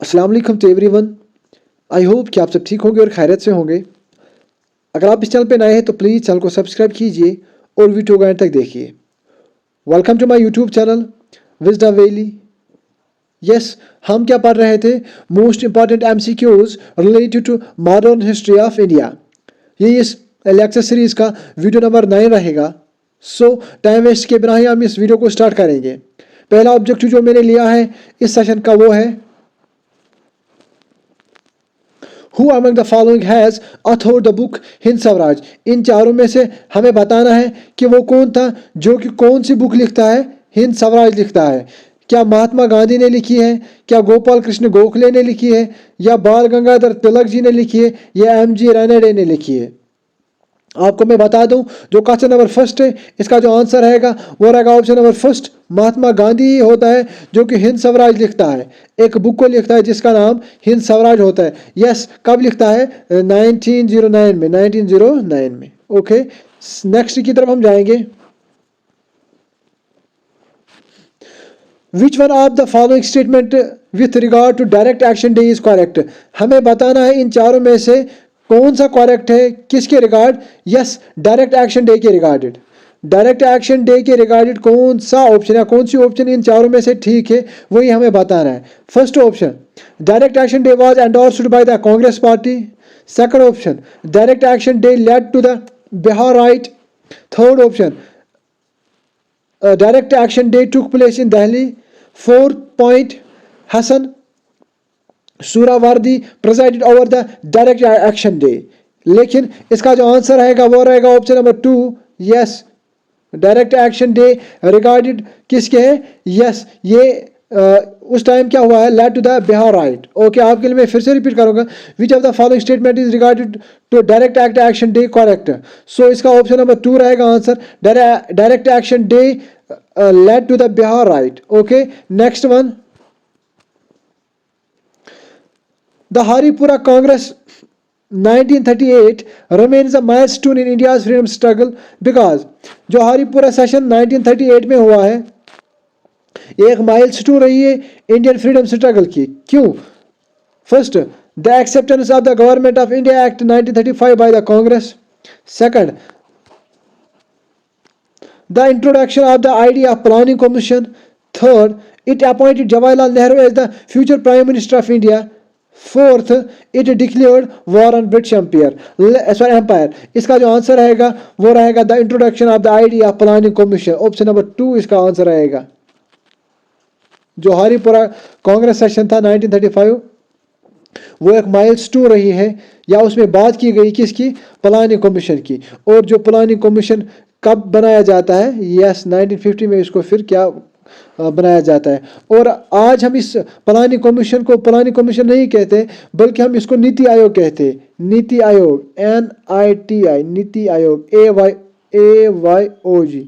अस्सलाम वालेकुम to everyone. I hope कि आप सब ठीक होंगे और खैरियत से होंगे। अगर आप इस चैनल पे नए हैं तो प्लीज़ चैनल को सब्सक्राइब कीजिए और वीडियो को एंड तक देखिए। Welcome to my YouTube channel wisdom valley. Yes, हम क्या पढ़ रहे थे? Most important MCQs related to modern history of India. ये इस लेक्चर सीरीज का वीडियो नंबर 9 रहेगा। सो टाइम वेस्ट के बिना ही हम इस वीडियो को स्टार्ट करेंगे। पहला ऑब्जेक्टिव जो मैंने लिया है इस सेशन का वो है Who among the following has authored the book Hind Swaraj. इन चारों में से हमें बताना है कि वो कौन था जो कि कौन सी बुक लिखता है, हिंद स्वराज लिखता है। क्या महात्मा गांधी ने लिखी है, क्या गोपाल कृष्ण गोखले ने लिखी है, या बाल गंगाधर तिलक जी ने लिखी है, या MG रानडे ने लिखी है। आपको मैं बता दूं, जो क्वेश्चन नंबर फर्स्ट है इसका जो आंसर रहेगा वो रहेगा option number first, Mahatma Gandhi ही होता है जो कि हिंद स्वराज लिखता है। एक बुक को लिखता है जिसका नाम हिंद स्वराज होता है। यस, कब लिखता है? 1909 में। ओके, नेक्स्ट की तरफ हम जाएंगे। Which one of the following statement with regard to direct action day is correct. हमें बताना है इन चारों में से कौन सा करेक्ट है, किसके regard? Yes, direct action day के रिगार्डेड। डायरेक्ट एक्शन डे के रिगार्डेड कौन सा ऑप्शन है, कौन सी ऑप्शन इन चारों में से ठीक है, वही हमें बताना है। First option, direct action day was endorsed by the Congress party. Second option, direct action day led to the Bihar riot. Third option, direct action day took place in Delhi. Fourth point, Hasan Suhrawardy president over the direct action day. लेकिन इसका जो answer रहेगा वो रहेगा option number 2। Yes, direct action day regarded किसके है? Yes, ये उस टाइम क्या हुआ है? Led to the Bihar riot. Okay, आपके लिए मैं फिर से रिपीट करूंगा। Which of the following statement is regarded to direct action day correct. So इसका ऑप्शन नंबर 2 रहेगा answer. Direct action day led to the Bihar riot. Okay, next one, The Haripura Congress 1938 remains a milestone in India's freedom struggle because जो Haripura session 1938 में हुआ है ये एक milestone रही है इंडियन फ्रीडम स्ट्रगल की। क्यों? First, the acceptance of the government of India act 1935 by the Congress. Second, the introduction of the idea of planning commission. Third, it appointed Jawaharlal Nehru as the future prime minister of India. Fourth, it declared war on British empire. इसका जो answer रहेगा वो रहेगा the introduction of the idea of planning commission. Option number 2 इसका answer रहेगा। जो Haripura Congress session था 1935 वो एक माइलस्टोन रही है, या उसमें बात की गई किसकी? प्लानिंग कमीशन की। और जो प्लानिंग कमीशन कब बनाया जाता है? यस, 1950 में इसको फिर क्या बनाया जाता है। और आज हम इस प्लानिंग कमीशन को प्लानिंग कमीशन नहीं कहते बल्कि हम इसको नीति आयोग कहते हैं। NITI Aayog, NITI, NITI Aayog, AYOG।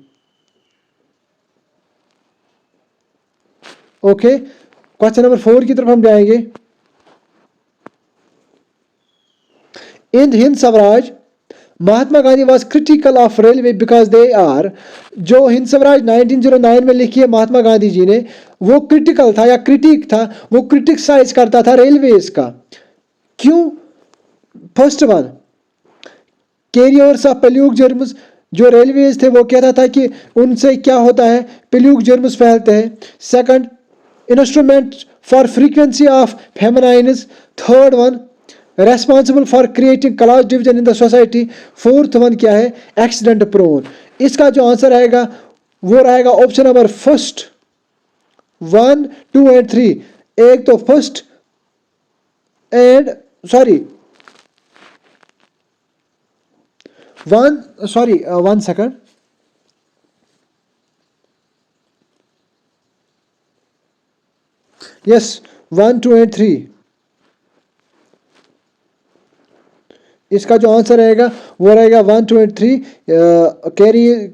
Okay, question number 4 की तरफ हम जाएंगे। In Hind Swaraj Mahatma Gandhi was critical of railway because they are. जो हिंद स्वराज 1909 में लिखी है महात्मा गांधी जी ने, वो क्रिटिकल था या क्रिटिक था, वो क्रिटिसाइज करता था रेलवेज का। क्यों? First one, carriers of plague germs. जो रेलवेज थे वो कहता था कि उनसे क्या होता है? प्लूग जर्म्स फैलते हैं। Second, instrument for frequency of famines. Third one, responsible for creating class division in the society. Fourth one क्या है? Accident prone. इसका जो आंसर रहेगा वो रहेगा ऑप्शन नंबर फर्स्ट, 1, 2 एंड 3। एक तो first and one second, yes, 1, 2 and 3। इसका जो आंसर रहेगा वो रहेगा 1, 2 and 3।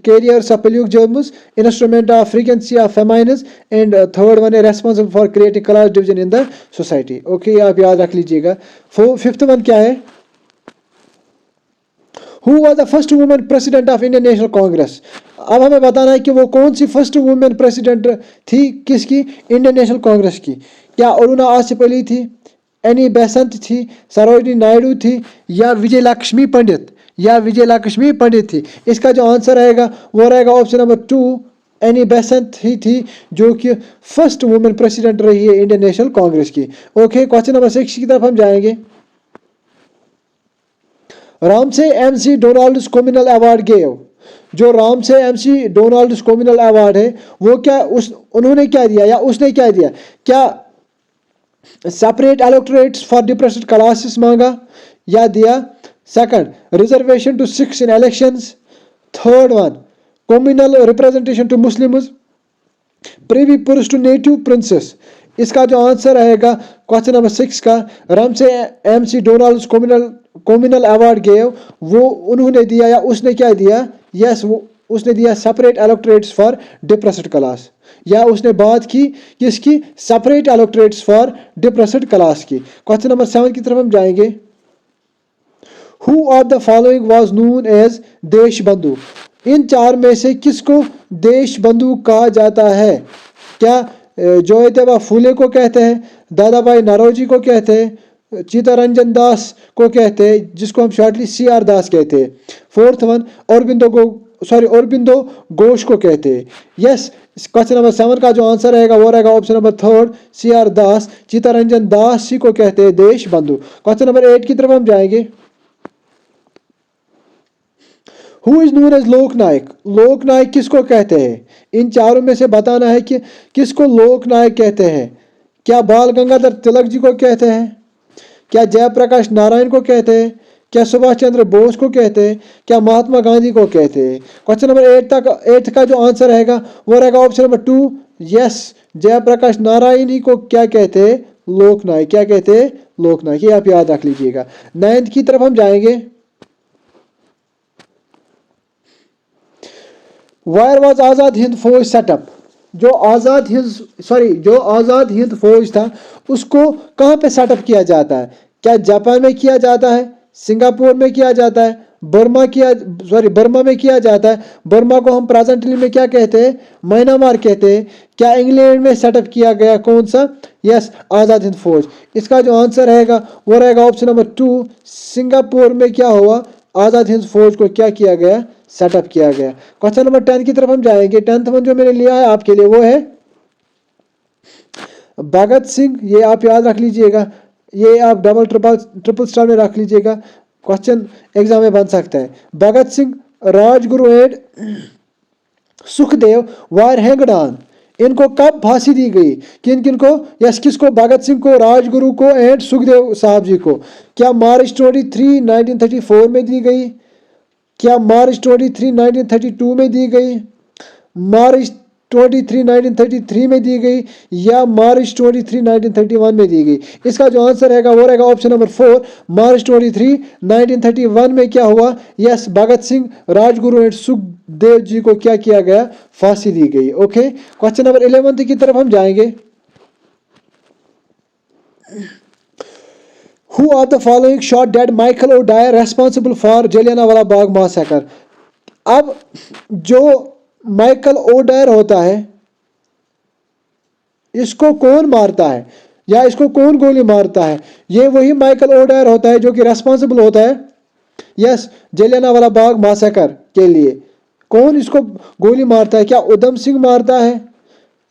Carriers of plague germs, instrument of frequency of famines, and third one है responsible for creating class division in the society. Okay, आप याद रख लीजिएगा। फिफ्थ वन क्या है? Who was the first women president of Indian National Congress. अब हमें बताना है कि वो कौन सी फर्स्ट वुमेन प्रेसिडेंट थी, किसकी, इंडियन नेशनल कांग्रेस की। क्या अरुणा आसिफ अली थी, एनी बेसेंट थी, सरोजिनी नायडू थी, या विजय लक्ष्मी पंडित, थी। इसका जो आंसर रहेगा वो रहेगा ऑप्शन नंबर 2, एनी बेसेंट ही थी, जो कि फर्स्ट वुमेन प्रेसिडेंट रही है इंडियन नेशनल कांग्रेस की। ओके, क्वेश्चन नंबर 6 की तरफ हम जाएंगे। Ramsay MacDonald's communal award gave. जो Ramsay MacDonald's communal award है वो क्या उन्होंने क्या दिया या उसने क्या दिया? क्या separate electorates for depressed classes मांगा, या दिया second reservation to Sikhs in elections, third one communal representation to Muslims, privy purse to native princes. इसका जो आंसर रहेगा क्वेश्चन नंबर 6 का, Ramsay MacDonald's communal award gave, वो उन्होंने दिया या उसने क्या दिया? यस, वो उसने दिया separate electorates for depressed class, या उसने बात की किसकी? Separate electorates for depressed class की। क्वेश्चन नंबर 7 की तरफ हम जाएंगे। Who of the following was known as Deshbandhu. इन चार में से किसको देश बंधु कहा जाता है? क्या ज्योतिबा फूले को कहते हैं, दादा भाई नौरोजी को कहते हैं, चित्तरंजन दास को कहते हैं, जिसको हम शॉर्टली CR दास कहते हैं, फोर्थ वन औरबिंदो घोष को कहते हैं। यस, क्वेश्चन नंबर 7 का जो आंसर रहेगा वो रहेगा ऑप्शन नंबर 3, CR दास, चित्तरंजन दास जी को कहते हैं देश बंधु। क्वेश्चन नंबर 8 की तरफ हम जाएंगे। हु इज नोन एज लोकनायक। लोकनायक किसको कहते हैं? इन चारों में से बताना है कि किसको लोकनायक कहते हैं। क्या बाल गंगाधर तिलक जी को कहते हैं, क्या जयप्रकाश नारायण को कहते हैं, क्या सुभाष चंद्र बोस को कहते हैं, क्या महात्मा गांधी को कहते हैं? क्वेश्चन नंबर 8 का जो आंसर रहेगा वो रहेगा option number 2, yes, Jayaprakash Narayan ही को क्या कहते हैं? लोकनायक। क्या कहते हैं? लोकनायक। ये आप याद रख लीजिएगा। 9th की तरफ हम जाएंगे। वायर वाज आज़ाद हिंद फौज सेटअप। जो आज़ाद हिंद फौज था उसको कहाँ पे सेटअप किया जाता है? क्या जापान में किया जाता है, सिंगापुर में किया जाता है, बर्मा में किया जाता है। बर्मा को हम प्रेजेंटली में क्या कहते हैं? म्यांमार कहते हैं। क्या इंग्लैंड में सेटअप किया गया? कौन सा? यस, आज़ाद हिंद फौज। इसका जो आंसर रहेगा वो रहेगा ऑप्शन नंबर 2, सिंगापुर में क्या हुआ? आज़ाद हिंद फौज को क्या किया गया? सेटअप किया गया। क्वेश्चन नंबर 10 की तरफ हम जाएंगे। 10th वन जो मैंने लिया है आपके लिए वो है भगत सिंह। ये आप याद रख लीजिएगा, ये आप डबल ट्रिपल स्टार में रख लीजिएगा, क्वेश्चन एग्जाम में बन सकता है। Bhagat Singh, Rajguru and Sukhdev were hanged on. इनको कब फांसी दी गई? किन किन को? यस, किसको? भगत सिंह को, राजगुरु को एंड सुखदेव साहब जी को। क्या मार्च 23 1934 में दी गई? क्या मार्च 23 1932 में दी गई? मार्च 23 1933 में दी गई, या मार्च 23 1931 में दी गई? इसका जो आंसर रहेगा वो रहेगा ऑप्शन नंबर 4, मार्च 23 1931 में क्या हुआ? यस, भगत सिंह, राजगुरु एंड सुखदेव जी को क्या किया गया? फांसी दी गई। ओके, क्वेश्चन नंबर 11 की तरफ हम जाएंगे। Who of the following shot dead Michael O'Dyer responsible for Jallianwala Bagh massacre? अब जो माइकल ओडायर होता है इसको कौन मारता है या इसको कौन गोली मारता है? ये वही माइकल ओडायर होता है जो कि रेस्पॉन्सिबल होता है, यस, जलियांवाला बाग मैसेकर के लिए। कौन इसको गोली मारता है? क्या उधम सिंह मारता है,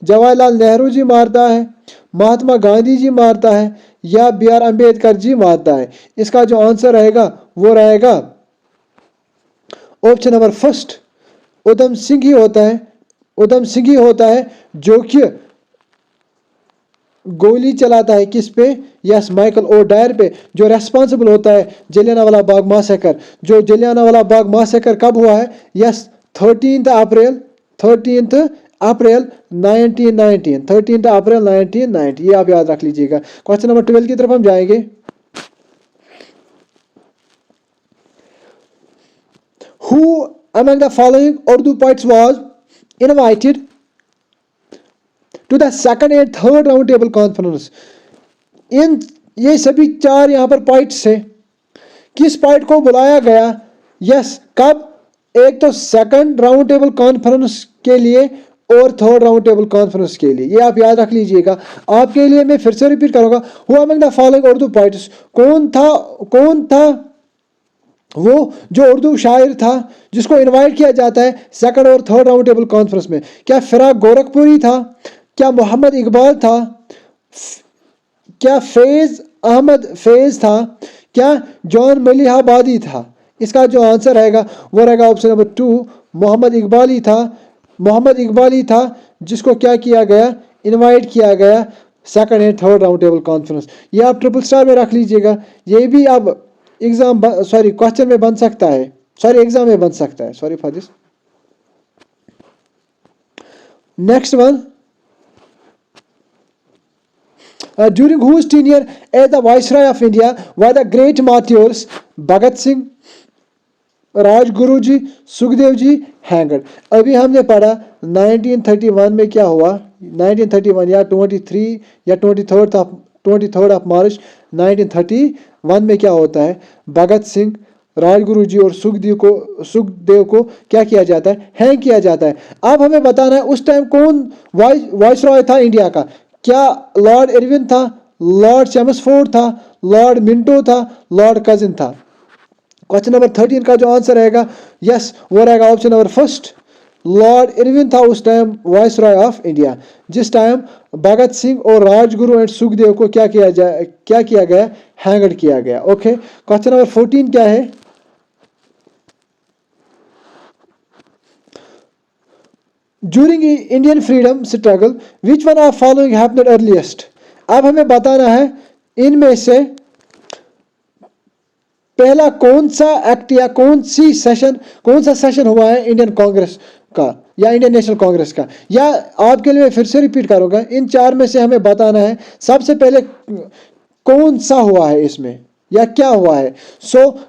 जवाहरलाल नेहरू जी मारता है, महात्मा गांधी जी मारता है, या BR अम्बेडकर जी मारता है? इसका जो आंसर रहेगा वो रहेगा ऑप्शन नंबर 1, उधम सिंह ही होता है जो कि गोली चलाता है किस पे? यस, माइकल ओडायर पे, जो रेस्पॉन्सिबल होता है जलियांवाला बाग मैसेकर। जो जलियांवाला बाग मैसेकर कब हुआ है? यस, 13 अप्रैल 1990। ये आप याद रख लीजिएगा। क्वेश्चन नंबर 12 की तरफ हम जाएंगे। Who among the following Urdu poets was invited to the second and third round table conference? ये सभी 4 यहाँ पर पॉइंट्स हैं। किस पॉइंट को बुलाया गया यस, कब? एक तो सेकंड राउंड टेबल कॉन्फ्रेंस के लिए और थर्ड राउंड टेबल कॉन्फ्रेंस के लिए, ये आप याद रख लीजिएगा। आपके लिए मैं फिर से रिपीट करूंगा, who among the following Urdu poets, कौन था वो जो उर्दू शायर था जिसको इनवाइट किया जाता है सेकंड और थर्ड राउंड टेबल कॉन्फ्रेंस में? क्या फिराक गोरखपुरी था? क्या मोहम्मद इकबाल था? क्या फैज अहमद फैज था? क्या जॉन मलिहाबादी था? इसका जो आंसर रहेगा वो रहेगा ऑप्शन नंबर 2, मोहम्मद इकबाल ही था जिसको क्या किया गया, इनवाइट किया गया second and third round table conference. ये आप ट्रिपल स्टार में रख लीजिएगा, ये भी अब क्वेश्चन में बन सकता है, एग्जाम में बन सकता है। Sorry for this. Next one, during whose tenure as the Viceroy of India were the great martyrs भगत सिंह, राजगुरु जी, सुखदेव जी, हैंगड? अभी हमने पढ़ा 1931 में क्या हुआ, 1931 या 23 या 23rd ऑफ मार्च 1931 में क्या होता है, भगत सिंह, राजगुरु जी और सुखदेव को क्या किया जाता है, हैंग किया जाता है। अब हमें बताना है उस टाइम कौन वाइसरॉय था इंडिया का? क्या लॉर्ड इरविन था, लॉर्ड चेम्सफोर्ड था, लॉर्ड मिंटो था, लॉर्ड कजिन था? क्वेश्चन नंबर 13 का जो आंसर रहेगा यस वो रहेगा option number first, Lord Irwin था उस टाइम वाइसरॉय ऑफ इंडिया, जिस टाइम भगत सिंह और राजगुरु एंड सुखदेव को क्या किया गया, हैंगड किया गया। ओके, क्वेश्चन नंबर 14 क्या है? During Indian freedom struggle, which one of following happened earliest? अब हमें बताना है इनमें से पहला कौन सा एक्ट या कौन सा सेशन हुआ है इंडियन कांग्रेस का या इंडियन नेशनल कांग्रेस का? या आपके लिए फिर से रिपीट करूंगा, इन चार में से हमें बताना है सबसे पहले कौन सा हुआ है इसमें या क्या हुआ है।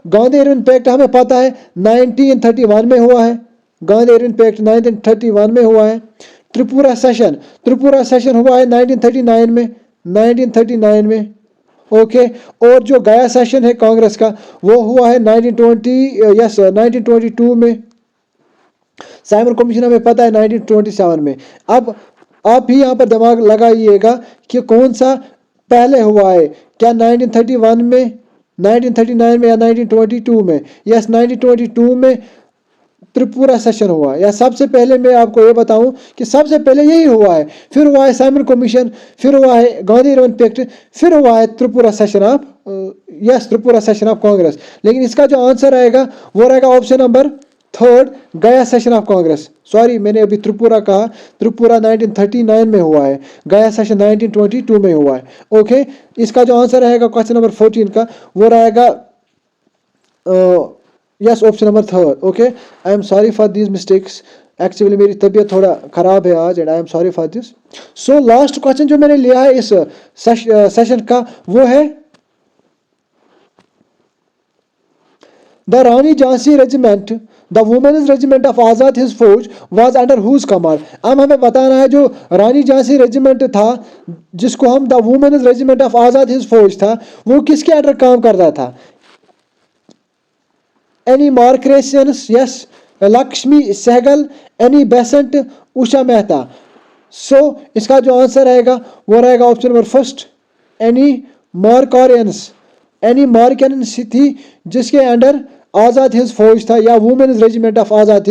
गांधी इरविन पैक्ट हमें पता है 1931 में हुआ है, गांधी इरविन पैक्ट 1931 में हुआ है। त्रिपुरा सेशन हुआ है 1939 में। ओके, और जो गया सेशन है कांग्रेस का वो हुआ है 1922 में। साइमन कमीशन हमें पता है 1927 में। अब आप ही यहाँ पर दिमाग लगाइएगा कि कौन सा पहले हुआ है, क्या 1931 में, 1939 में या 1922 में? यस, 1922 में त्रिपुरा सेशन हुआ, या सबसे पहले मैं आपको ये बताऊं कि सबसे पहले यही हुआ है, फिर हुआ है साइमन कमीशन, फिर हुआ है गांधी इरविन पैक्ट, फिर हुआ है त्रिपुरा सेशन ऑफ कांग्रेस। लेकिन इसका जो आंसर रहेगा वो रहेगा ऑप्शन नंबर थर्ड, गया सेशन ऑफ कांग्रेस। सॉरी, मैंने अभी त्रिपुरा कहा, त्रिपुरा 1939 में हुआ है, गया सेशन 1922 में हुआ है। ओके, इसका जो आंसर रहेगा क्वेश्चन नंबर 14 का वो रहेगा yes, option number third. Okay, I am sorry for these mistakes, actually मेरी तबीयत थोड़ा खराब है आज and I am sorry for this. So last question जो मैंने लिया है इस सेशन का वो है the Rani Jhansi regiment, the women's regiment of Azad Hind Fauj was under whose command? अब हमें बताना है जो रानी झांसी रेजिमेंट था जिसको हम the women's regiment of Azad Hind Fauj था वो किसके अंडर काम करता था? Annie Mascarene, yes, Lakshmi Sahgal, Annie Besant, Usha Mehta. इसका जो आंसर रहेगा वो रहेगा option number first, Annie Mascarene थी जिसके अंडर आज़ाद हिंद फौज था या women's regiment of Azad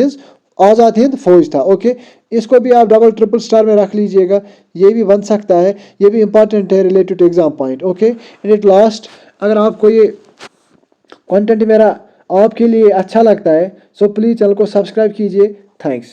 Hind Fauj था। ओके, इसको भी आप डबल ट्रिपल स्टार में रख लीजिएगा, ये भी बन सकता है, ये भी इंपॉर्टेंट है related to exam point. Okay, and it last, अगर आपको ये कंटेंट मेरा आपके लिए अच्छा लगता है सो प्लीज़ चैनल को सब्सक्राइब कीजिए। थैंक्स।